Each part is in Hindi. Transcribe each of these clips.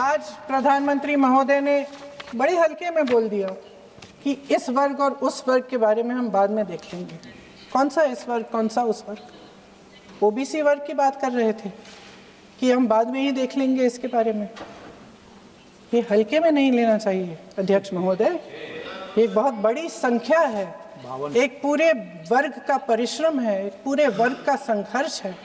आज प्रधानमंत्री महोदय ने बड़े हल्के में बोल दिया कि इस वर्ग और उस वर्ग के बारे में हम बाद में देख लेंगे। कौन सा इस वर्ग, कौन सा उस वर्ग? ओबीसी वर्ग की बात कर रहे थे कि हम बाद में ही देख लेंगे इसके बारे में। ये हल्के में नहीं लेना चाहिए अध्यक्ष महोदय, ये बहुत बड़ी संख्या है, एक पूरे वर्ग का परिश्रम है, एक पूरे वर्ग का संघर्ष है।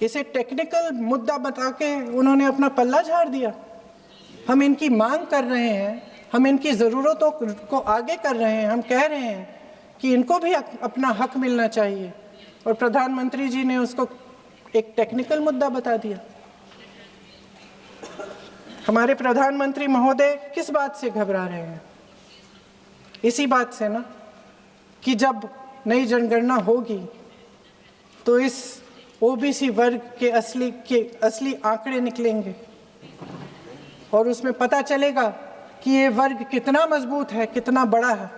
इसे टेक्निकल मुद्दा बता के उन्होंने अपना पल्ला झाड़ दिया। हम इनकी मांग कर रहे हैं, हम इनकी ज़रूरतों को आगे कर रहे हैं, हम कह रहे हैं कि इनको भी अपना हक मिलना चाहिए, और प्रधानमंत्री जी ने उसको एक टेक्निकल मुद्दा बता दिया। हमारे प्रधानमंत्री महोदय किस बात से घबरा रहे हैं? इसी बात से ना कि जब नई जनगणना होगी तो इस ओबीसी वर्ग के असली आंकड़े निकलेंगे और उसमें पता चलेगा कि ये वर्ग कितना मजबूत है, कितना बड़ा है,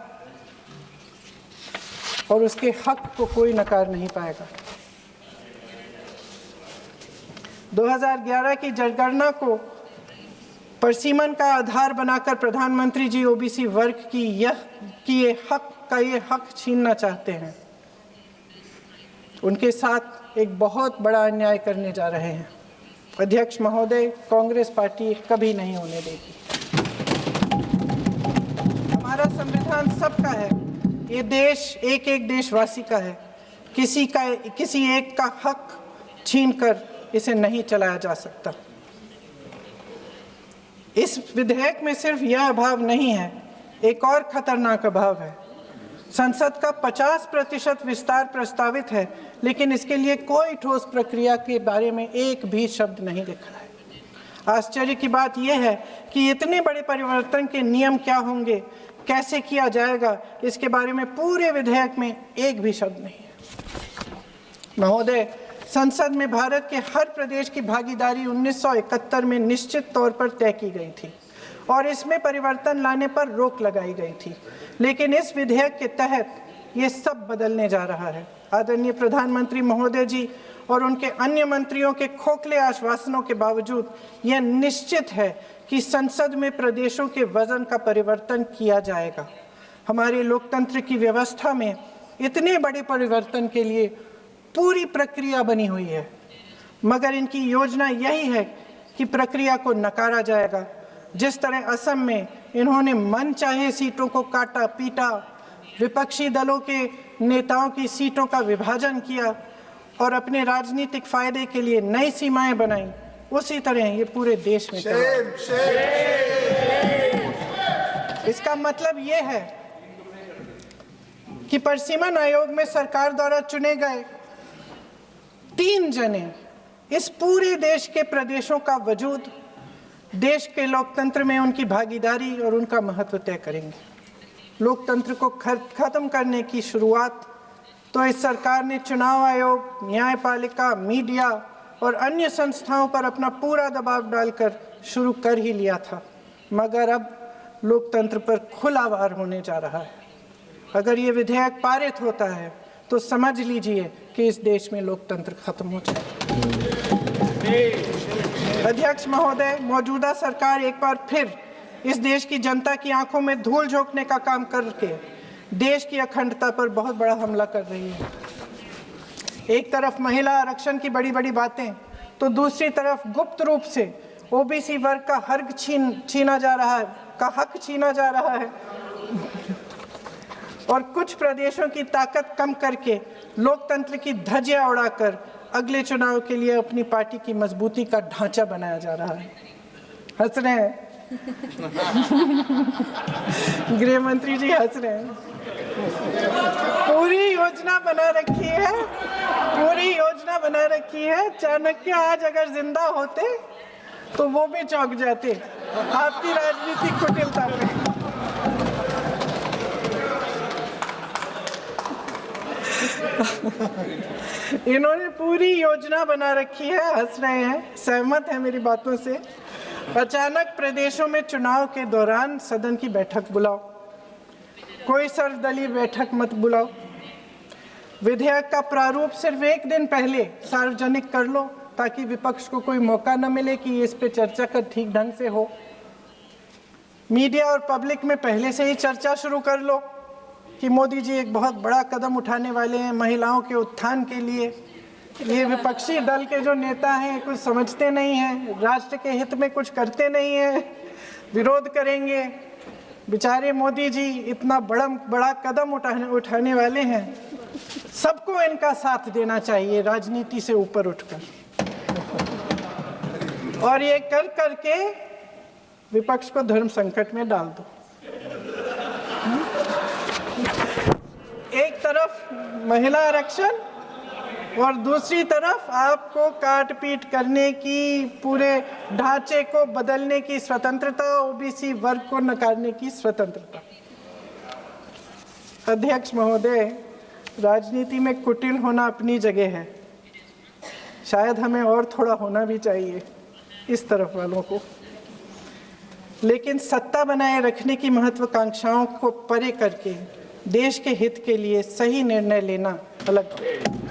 और उसके हक को कोई नकार नहीं पाएगा। 2011 की जनगणना को परसीमन का आधार बनाकर प्रधानमंत्री जी ओबीसी वर्ग की ये हक छीनना चाहते हैं। उनके साथ एक बहुत बड़ा अन्याय करने जा रहे हैं। अध्यक्ष महोदय, कांग्रेस पार्टी कभी नहीं होने देगी। हमारा संविधान सबका है, ये देश एक एक देशवासी का है। किसी एक का हक छीनकर इसे नहीं चलाया जा सकता। इस विधेयक में सिर्फ यह अभाव नहीं है, एक और खतरनाक अभाव है। संसद का 50% विस्तार प्रस्तावित है, लेकिन इसके लिए कोई ठोस प्रक्रिया के बारे में एक भी शब्द नहीं लिखा है। आश्चर्य की बात यह है कि इतने बड़े परिवर्तन के नियम क्या होंगे, कैसे किया जाएगा, इसके बारे में पूरे विधेयक में एक भी शब्द नहीं है। महोदय, संसद में भारत के हर प्रदेश की भागीदारी 1971 में निश्चित तौर पर तय की गई थी और इसमें परिवर्तन लाने पर रोक लगाई गई थी, लेकिन इस विधेयक के तहत ये सब बदलने जा रहा है। आदरणीय प्रधानमंत्री महोदय जी और उनके अन्य मंत्रियों के खोखले आश्वासनों के बावजूद यह निश्चित है कि संसद में प्रदेशों के वजन का परिवर्तन किया जाएगा। हमारे लोकतंत्र की व्यवस्था में इतने बड़े परिवर्तन के लिए पूरी प्रक्रिया बनी हुई है, मगर इनकी योजना यही है कि प्रक्रिया को नकारा जाएगा। जिस तरह असम में इन्होंने मन चाहे सीटों को काटा पीटा, विपक्षी दलों के नेताओं की सीटों का विभाजन किया और अपने राजनीतिक फायदे के लिए नई सीमाएं बनाई, उसी तरह ये पूरे देश में इसका मतलब ये है कि परसीमन आयोग में सरकार द्वारा चुने गए 3 जने इस पूरे देश के प्रदेशों का वजूद, देश के लोकतंत्र में उनकी भागीदारी और उनका महत्व तय करेंगे। लोकतंत्र को खत्म करने की शुरुआत तो इस सरकार ने चुनाव आयोग, न्यायपालिका, मीडिया और अन्य संस्थाओं पर अपना पूरा दबाव डालकर शुरू कर ही लिया था, मगर अब लोकतंत्र पर खुला वार होने जा रहा है। अगर ये विधेयक पारित होता है तो समझ लीजिए कि इस देश में लोकतंत्र खत्म हो जाएगा। अध्यक्ष महोदय, मौजूदा सरकार एक बार फिर इस देश की जनता की आंखों में धूल झोंकने का काम करके देश की अखंडता पर बहुत बड़ा हमला कर रही है। एक तरफ महिला आरक्षण की बड़ी बड़ी बातें, तो दूसरी तरफ गुप्त रूप से ओबीसी वर्ग का हक छीना जा रहा है और कुछ प्रदेशों की ताकत कम करके लोकतंत्र की धज्जियां उड़ाकर अगले चुनाव के लिए अपनी पार्टी की मजबूती का ढांचा बनाया जा रहा है। हंस रहे हैं गृह मंत्री जी, हंस रहे हैं। पूरी योजना बना रखी है। चाणक्य आज अगर जिंदा होते तो वो भी चौंक जाते आपकी राजनीतिक कुटिलता पे। इन्होंने पूरी योजना बना रखी है। हंस रहे हैं, सहमत है मेरी बातों से। अचानक प्रदेशों में चुनाव के दौरान सदन की बैठक बुलाओ, कोई सर्वदलीय बैठक मत बुलाओ। विधेयक का प्रारूप सिर्फ एक दिन पहले सार्वजनिक कर लो ताकि विपक्ष को कोई मौका न मिले कि इस पे चर्चा कर ठीक ढंग से हो। मीडिया और पब्लिक में पहले से ही चर्चा शुरू कर लो कि मोदी जी एक बहुत बड़ा कदम उठाने वाले हैं महिलाओं के उत्थान के लिए। ये विपक्षी दल के जो नेता हैं कुछ समझते नहीं हैं, राष्ट्र के हित में कुछ करते नहीं हैं, विरोध करेंगे। बेचारे मोदी जी इतना बड़ा कदम उठाने वाले हैं, सबको इनका साथ देना चाहिए राजनीति से ऊपर उठकर, और ये कर करके विपक्ष को धर्म संकट में डाल दो। एक तरफ महिला आरक्षण और दूसरी तरफ आपको काट पीट करने की, पूरे ढांचे को बदलने की स्वतंत्रता, ओबीसी वर्ग को नकारने की स्वतंत्रता। अध्यक्ष महोदय, राजनीति में कुटिल होना अपनी जगह है, शायद हमें और थोड़ा होना भी चाहिए इस तरफ वालों को, लेकिन सत्ता बनाए रखने की महत्वाकांक्षाओं को परे करके देश के हित के लिए सही निर्णय लेना अलग है।